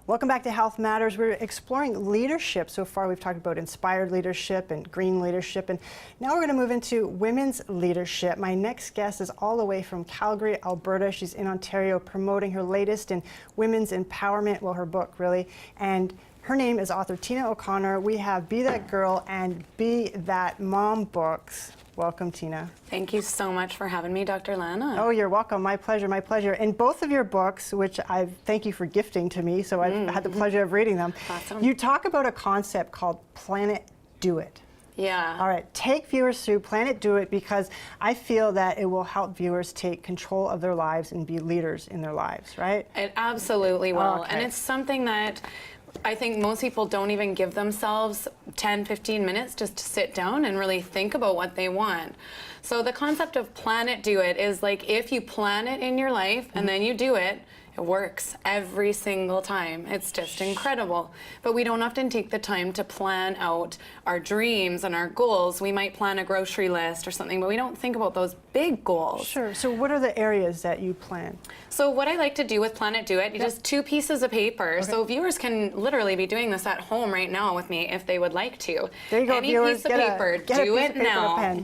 Welcome back to Health Matters. We're exploring leadership. So far we've talked about inspired leadership and green leadership, and now we're going to move into women's leadership. My next guest is all the way from Calgary, Alberta. She's in Ontario promoting her latest in women's empowerment, well, her book really, and her name is author Tina O'Connor. We have Be That Girl and Be That Mom books. Welcome, Tina. Thank you so much for having me, Dr. Lana. Oh, you're welcome. My pleasure, my pleasure. And both of your books, which I thank you for gifting to me, so I've had the pleasure of reading them. Awesome. You talk about a concept called Planet Do It. Yeah. All right, take viewers through Planet Do It, because I feel that it will help viewers take control of their lives and be leaders in their lives, right? It absolutely will. Okay. And it's something that I think most people don't even give themselves 10, 15 minutes just to sit down and really think about what they want. So the concept of Planet Do It is like, if you plan it in your life and then you do it, it works every single time. It's just incredible. But we don't often take the time to plan out our dreams and our goals. We might plan a grocery list or something, but we don't think about those big goals. Sure. So what are the areas that you plan? So what I like to do with Planet Do It, you just 2 pieces of paper. Okay. So viewers can literally be doing this at home right now with me if they would like to. There you go, Any viewers. piece of paper, do it now.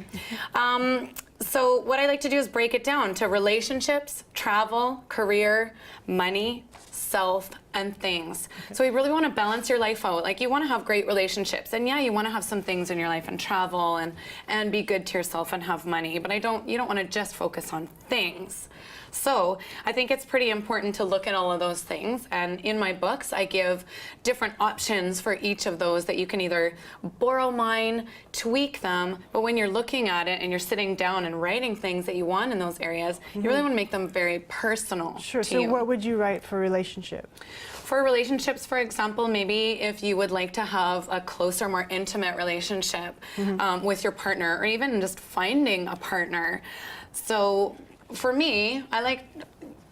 So what I like to do is break it down to relationships, travel, career, money, self, and things. So we really want to balance your life out. Like, you want to have great relationships, and yeah, you want to have some things in your life and travel and be good to yourself and have money, but you don't want to just focus on things. So I think it's pretty important to look at all of those things, and in my books I give different options for each of those that you can either borrow mine, tweak them, but when you're looking at it and you're sitting down and writing things that you want in those areas, you really want to make them very personal. Sure. to So you. what would you write for relationship? For relationships, for example, maybe if you would like to have a closer, more intimate relationship with your partner, or even just finding a partner. So for me,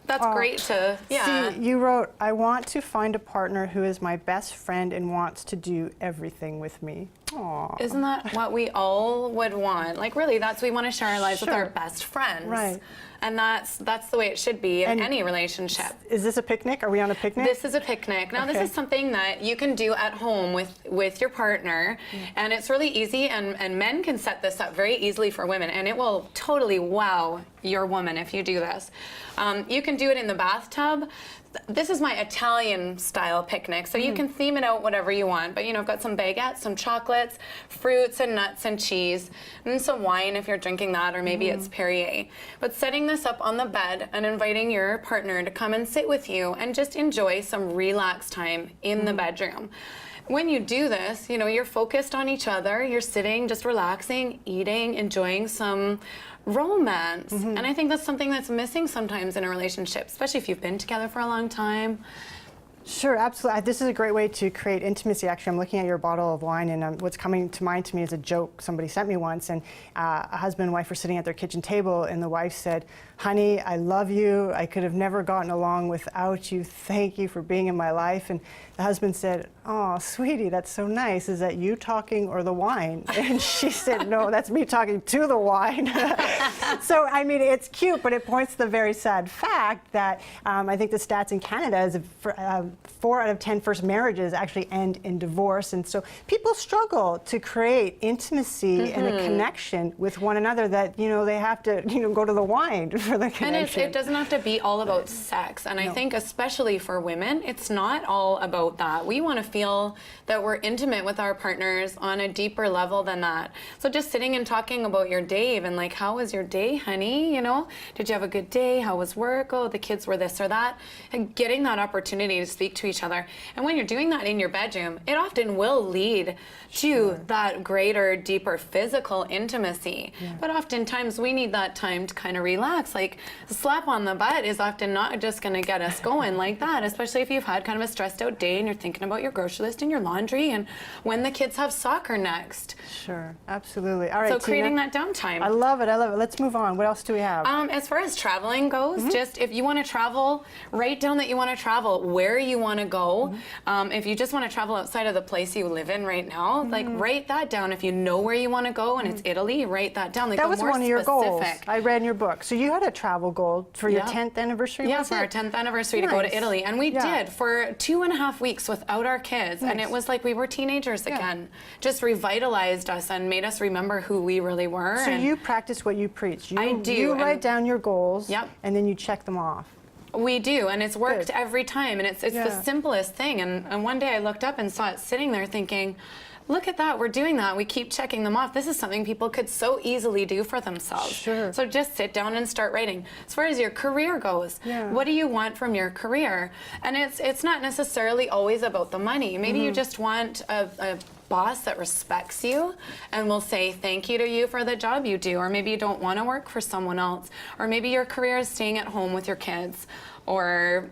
that's great to, yeah. See, you wrote, I want to find a partner who is my best friend and wants to do everything with me. Aww. Isn't that what we all would want? Like, really, we want to share our lives with Sure. our best friends. Right. And that's the way it should be in any relationship. Is this a picnic? Are we on a picnic? This is a picnic. Now, this is something that you can do at home with your partner, and it's really easy, and men can set this up very easily for women, and it will totally wow your woman if you do this. You can do it in the bathtub. This is my Italian style picnic, so you can theme it out whatever you want, but I've got some baguettes, some chocolates, fruits and nuts and cheese, and some wine if you're drinking that, or maybe it's Perrier. But setting this up on the bed and inviting your partner to come and sit with you and just enjoy some relaxed time in the bedroom. When you do this, you're focused on each other, you're sitting, just relaxing, eating, enjoying some romance. And I think that's something that's missing sometimes in a relationship, especially if you've been together for a long time. Sure, absolutely. This is a great way to create intimacy. Actually, I'm looking at your bottle of wine, and what's coming to mind to me is a joke somebody sent me once, and a husband and wife were sitting at their kitchen table, and the wife said, honey, I love you. I could have never gotten along without you. Thank you for being in my life. And the husband said, oh, sweetie, that's so nice. Is that you talking or the wine? And she said, no, that's me talking to the wine. So, I mean, it's cute, but it points to the very sad fact that I think the stats in Canada is 4 out of 10 first marriages actually end in divorce. And so people struggle to create intimacy and a connection with one another, that, they have to, go to the wine for the connection. And it doesn't have to be all about sex. And I think especially for women, it's not all about that. We want to feel that we're intimate with our partners on a deeper level than that. So just sitting and talking about your day, and like, how was your day, honey? Did you have a good day? How was work? Oh, the kids were this or that. And getting that opportunity to speak to each other. And when you're doing that in your bedroom, it often will lead to that greater, deeper physical intimacy. But oftentimes we need that time to kind of relax. Like, a slap on the butt is often not just going to get us going like that, especially if you've had kind of a stressed out day and you're thinking about your grocery grocery list and your laundry and when the kids have soccer next. Sure, absolutely. All right, So Tina, creating that downtime. I love it. I love it. Let's move on. What else do we have? As far as traveling goes, just if you want to travel, write down that you want to travel, where you want to go. If you just want to travel outside of the place you live in right now, like write that down. If you know where you want to go and it's Italy, write that down. Like, that go was more one of your goals. specific. I read in your book. So you had a travel goal for your Yeah. 10th anniversary? Yeah, was for our it? 10th anniversary to go to Nice. Italy. And we Yeah. did for 2.5 weeks without our kids. And Nice. it was like we were teenagers again. Just revitalized us and made us remember who we really were. So and you practice what you preach. I do, You write and- down your goals, Yep. and then you check them off. we do, and it's worked Good. every time. And it's Yeah. the simplest thing. And one day I looked up and saw it sitting there thinking, look at that, we're doing that. We keep checking them off. This is something people could so easily do for themselves. Sure. So just sit down and start writing. As far as your career goes, Yeah. what do you want from your career? And it's not necessarily always about the money. Maybe you just want a boss that respects you and will say thank you to you for the job you do, or maybe you don't want to work for someone else, or maybe your career is staying at home with your kids, or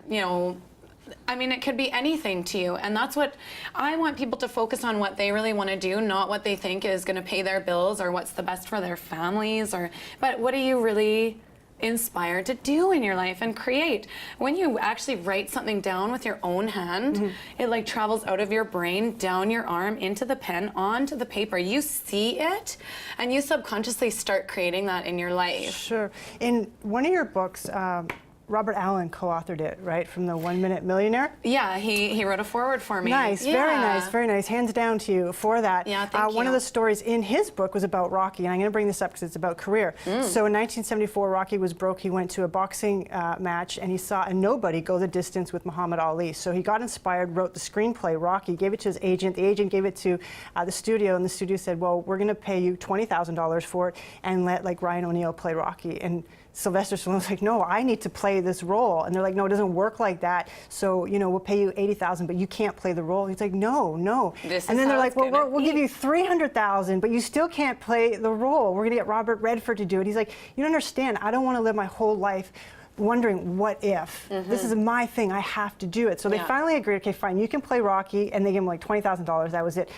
I mean, it could be anything to you. And that's what I want people to focus on, what they really want to do, not what they think is going to pay their bills or what's the best for their families, but what are you really inspired to do in your life and create. When you actually write something down with your own hand, it like travels out of your brain, down your arm, into the pen, onto the paper. You see it and you subconsciously start creating that in your life. Sure. In one of your books, Robert Allen co-authored it, right, from the 1 Minute Millionaire? Yeah, he wrote a foreword for me. Nice, Yeah. very nice, very nice. Hands down to you for that. Yeah, thank One you. of the stories in his book was about Rocky, and I'm going to bring this up because it's about career. So in 1974, Rocky was broke. He went to a boxing match, and he saw a nobody go the distance with Muhammad Ali. So he got inspired, wrote the screenplay, Rocky, gave it to his agent. The agent gave it to the studio, and the studio said, well, we're going to pay you $20,000 for it, and let like Ryan O'Neal play Rocky. And Sylvester Stallone was like, no, I need to play this role. And they're like, no, it doesn't work like that. So, we'll pay you $80,000, but you can't play the role. He's like, no. This And is then they're how like, it's well, gonna we'll give be. you $300,000, but you still can't play the role. We're going to get Robert Redford to do it. He's like, you don't understand. I don't want to live my whole life wondering what if. This is my thing. I have to do it. So they Yeah. finally agreed, okay, fine, you can play Rocky. And they gave him like $20,000. That was it.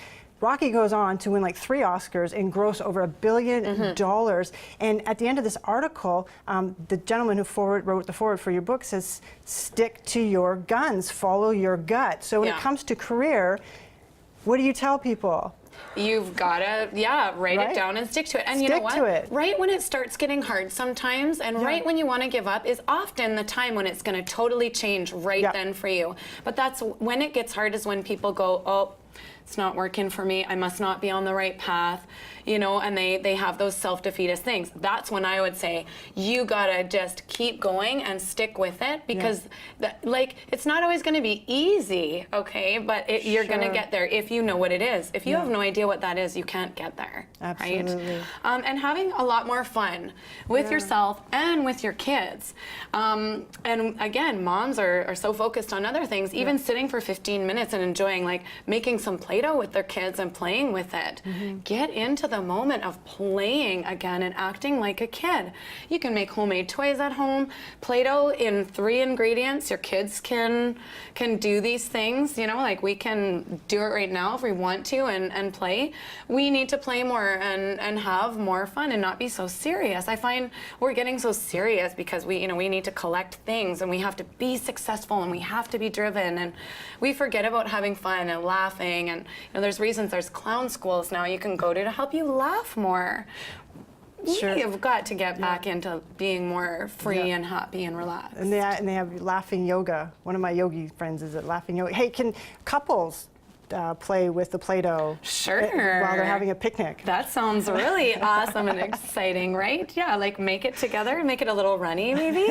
Rocky goes on to win like 3 Oscars and gross over $1 billion. And at the end of this article, the gentleman who wrote the foreword for your book says, stick to your guns, follow your gut. So when it Yeah. comes to career, what do you tell people? You've got to, write Right. it down and stick to it. And you know Stick what? to it. Right when it starts getting hard sometimes, and right when you want to give up is often the time when it's going to totally change right Yeah. then for you. But that's when it gets hard, is when people go, oh, it's not working for me. I must not be on the right path, and they have those self-defeatist things. That's when I would say, you gotta just keep going and stick with it, because it's not always gonna be easy, okay? But you're gonna Sure. get there if you know what it is. If you have no idea what that is, you can't get there, Absolutely. right? And having a lot more fun with yourself and with your kids. And again, moms are so focused on other things, even sitting for 15 minutes and enjoying, like making some Play-Doh with their kids and playing with it. Get into the moment of playing again and acting like a kid. You can make homemade toys at home. Play-Doh in 3 ingredients. Your kids can do these things, like we can do it right now if we want to and play. We need to play more and have more fun and not be so serious. I find we're getting so serious because we need to collect things and we have to be successful and we have to be driven, and we forget about having fun and laughing. And there's reasons there's clown schools now you can go to help you laugh more. Sure. We have got to get back into being more free and happy and relaxed. And they have laughing yoga. One of my yogi friends is at laughing yoga. Hey, can couples play with the Play-Doh Sure. while they're having a picnic? That sounds really awesome and exciting, right? Yeah, like make it together, make it a little runny maybe.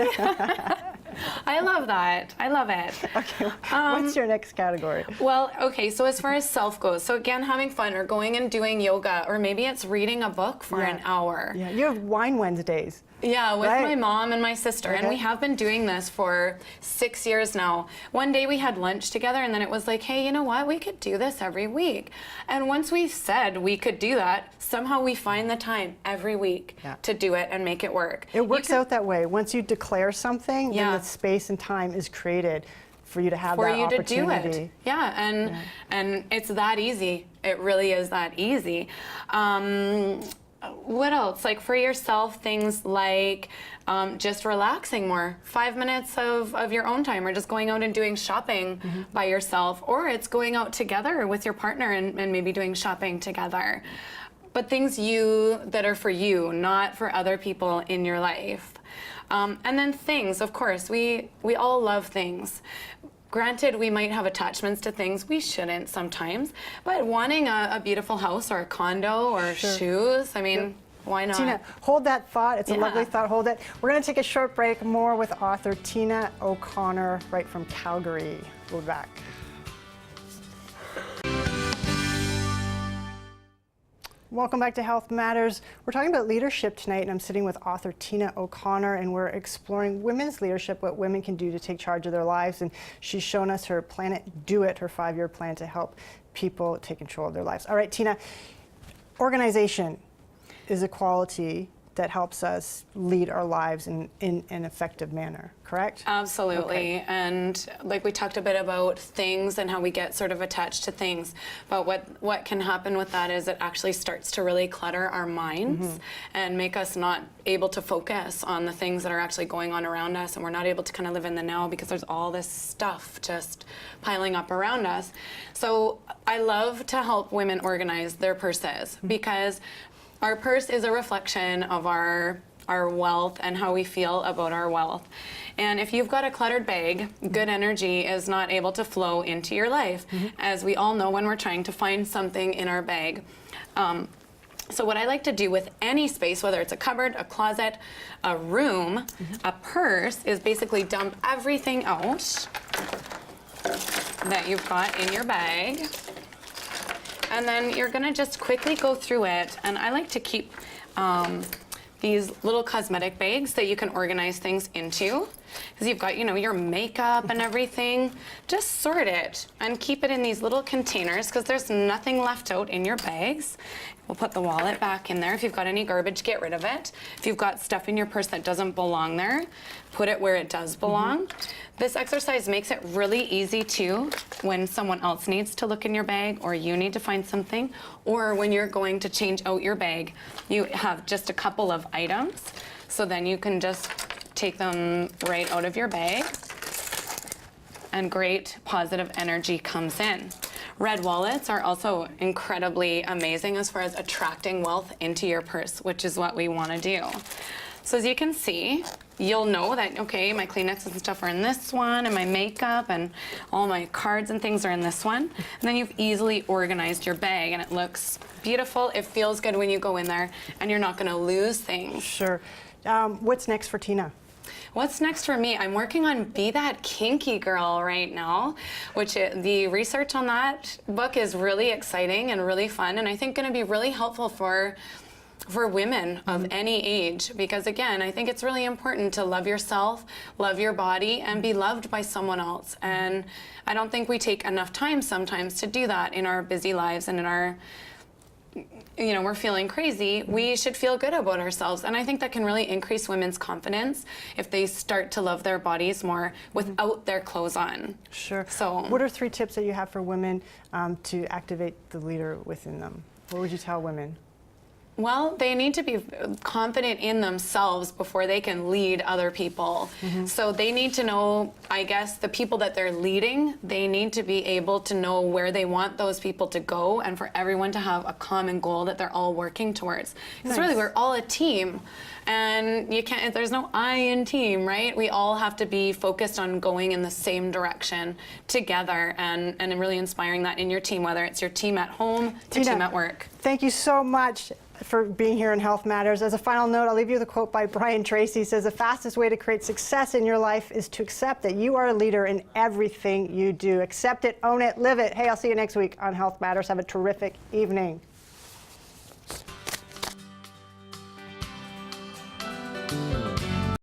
I love that. I love it. Okay, what's your next category? Well, okay, so as far as self goes, so again, having fun or going and doing yoga, or maybe it's reading a book for an hour. Yeah, you have Wine Wednesdays. Yeah, with Right. my mom and my sister, and Okay. we have been doing this for 6 years now. One day we had lunch together, and then it was like, hey, you know what? We could do this every week. And once we said we could do that, somehow we find the time every week to do it and make it work. It works out that way. Once you declare something, then Yeah. the space and time is created for you to have for that you to opportunity. do it. Yeah, and it's that easy. It really is that easy. What else? Like for yourself, things like just relaxing more. 5 minutes of your own time, or just going out and doing shopping by yourself, or it's going out together with your partner and maybe doing shopping together. But things that are for you, not for other people in your life. And then things, of course, we all love things. Granted, we might have attachments to things we shouldn't sometimes, but wanting a beautiful house or a condo or shoes, I mean, why not? Tina, hold that thought. It's a lovely thought. Hold it. We're going to take a short break. More with author Tina O'Connor, right from Calgary. We'll be back. Welcome back to Health Matters. We're talking about leadership tonight, and I'm sitting with author Tina O'Connor, and we're exploring women's leadership, what women can do to take charge of their lives. And she's shown us her Planet Do It, her 5-year plan to help people take control of their lives. All right, Tina, organization is a quality that helps us lead our lives in an effective manner, correct? Absolutely. Okay. And like we talked a bit about things and how we get sort of attached to things, but what can happen with that is it actually starts to really clutter our minds and make us not able to focus on the things that are actually going on around us, and we're not able to kind of live in the now because there's all this stuff just piling up around us. So I love to help women organize their purses because our purse is a reflection of our wealth and how we feel about our wealth. And if you've got a cluttered bag, good energy is not able to flow into your life, as we all know when we're trying to find something in our bag. So what I like to do with any space, whether it's a cupboard, a closet, a room, a purse, is basically dump everything out that you've got in your bag. And then you're gonna just quickly go through it. And I like to keep these little cosmetic bags that you can organize things into. Because you've got, your makeup and everything. Just sort it and keep it in these little containers because there's nothing left out in your bags. We'll put the wallet back in there. If you've got any garbage, get rid of it. If you've got stuff in your purse that doesn't belong there, put it where it does belong. This exercise makes it really easy too when someone else needs to look in your bag, or you need to find something, or when you're going to change out your bag, you have just a couple of items. So then you can just take them right out of your bag, and great positive energy comes in. Red wallets are also incredibly amazing as far as attracting wealth into your purse, which is what we want to do. So as you can see, you'll know that, okay, my Kleenexes and stuff are in this one, and my makeup and all my cards and things are in this one. And then you've easily organized your bag, and it looks beautiful. It feels good when you go in there, and you're not going to lose things. Sure. What's next for Tina? What's next for me? I'm working on Be That Kinky Girl right now, which the research on that book is really exciting and really fun, and I think going to be really helpful for women of any age, because again, I think it's really important to love yourself, love your body, and be loved by someone else. And I don't think we take enough time sometimes to do that in our busy lives and in our, we're feeling crazy. We should feel good about ourselves. And I think that can really increase women's confidence if they start to love their bodies more without their clothes on. Sure. So what are 3 tips that you have for women to activate the leader within them? What would you tell women? Well, they need to be confident in themselves before they can lead other people. So they need to know, I guess, the people that they're leading, they need to be able to know where they want those people to go, and for everyone to have a common goal that they're all working towards. Because really, we're all a team. And you can't, there's no I in team, right? We all have to be focused on going in the same direction together, and really inspiring that in your team, whether it's your team at home, your team at work. Thank you so much for being here in Health Matters. As a final note, I'll leave you with a quote by Brian Tracy. He says, the fastest way to create success in your life is to accept that you are a leader in everything you do. Accept it, own it, live it. Hey, I'll see you next week on Health Matters. Have a terrific evening.